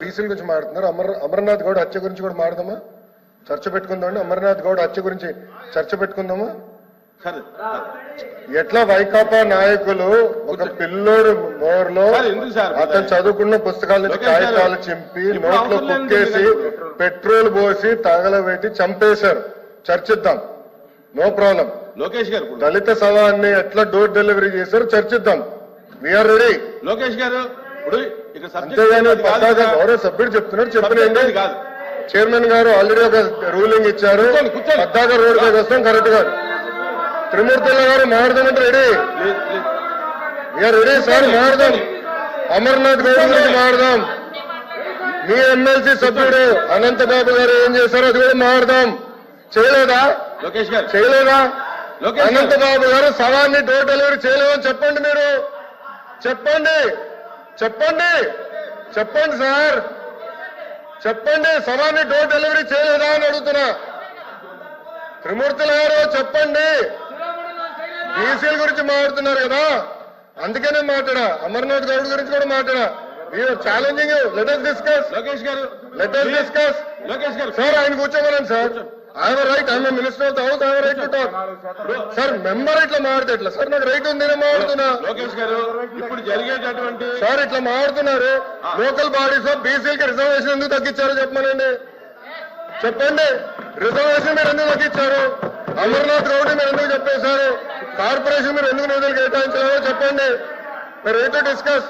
బీసీల గురించి మాట్లాడుతున్నారు. అమర్నాథ్ గౌడ్ హత్య గురించి కూడా మాట్లాడదామా? చర్చ పెట్టుకుందామండి. అమర్నాథ్ గౌడ్ హత్య గురించి చర్చ పెట్టుకుందామా? ఎట్లా వైకాపా నాయకులు ఒక పిల్లోడు మోర్లో అతను చదువుకున్న పుస్తకాల నుంచి కాగితాలు చింపి నోట్లో కుక్కేసి పెట్రోల్ పోసి తగలబెట్టి చంపేశారు. చర్చిద్దాం, నో ప్రాబ్లం. లోకేష్ గారు దళిత సవాన్ని ఎట్లా డోర్ డెలివరీ చేశారు చర్చిద్దాం. We are ready. లోకేష్ గారు అంతేగాని పద్దాక గౌరవ సభ్యుడు చెప్తున్నారు, చెప్పలేండి. చైర్మన్ గారు ఆల్రెడీ ఒక రూలింగ్ ఇచ్చారు. పద్దాక రోడ్ పైకి వస్తాం. కరెక్ట్ గారు త్రిమూర్తుల గారు మారదామంటే రెడీ. వీఆర్ రెడీ సార్, మారదాం. అమర్నాథ్ గౌడ్ గురించి మారదాం. మీ ఎమ్మెల్సీ సభ్యుడు అనంతబాబు గారు ఏం చేశారో అది కూడా మారదాం. చేయలేదా? లోకేష్ గారు చేయలేదా? అనంతబాబు గారు సవాన్ని డోర్ డెలివరీ చేయలేదని చెప్పండి. మీరు చెప్పండి, చెప్పండి, చెప్పండి సార్, చెప్పండి. సవాన్ని డోర్ డెలివరీ చేయలేదా అని అడుగుతున్నా. త్రిమూర్తుల గారు చెప్పండి. బీసీల గురించి మాట్లాడుతున్నారు కదా, అందుకనే మాట్లాడా. అమర్నాథ్ గౌడ్ గురించి కూడా మాట్లాడా. Challenging. Let us discuss. Lokesh గారు లెట్ us డిస్కస్. లోకేష్ గారు సార్ ఆయన కూర్చోమనండి sir. I have right. I'm minister of the house. I have right to talk. Sir member ఇట్లా మాడితే ఎట్లా సార్? నాకు రైట్ ఉంది, నేను మాడుతున్నా. లోకేష్ గారు ఇప్పుడు జరిగేటటువంటి సార్ ఇట్లా మాడుతున్నారు. లోకల్ బాడీస్ లో బీసీలకి రిజర్వేషన్ ఎందుకు తగ్గించారో చెప్పమనండి. చెప్పండి. రిజర్వేషన్ మీరు ఎందుకు తగ్గించారు? అమర్నాథ్ గౌడ్ మీరు ఎందుకు చెప్పేశారు? కార్పొరేషన్ మీరు ఎందుకు నిధులు కేటాయించారో చెప్పండి. Right to discuss.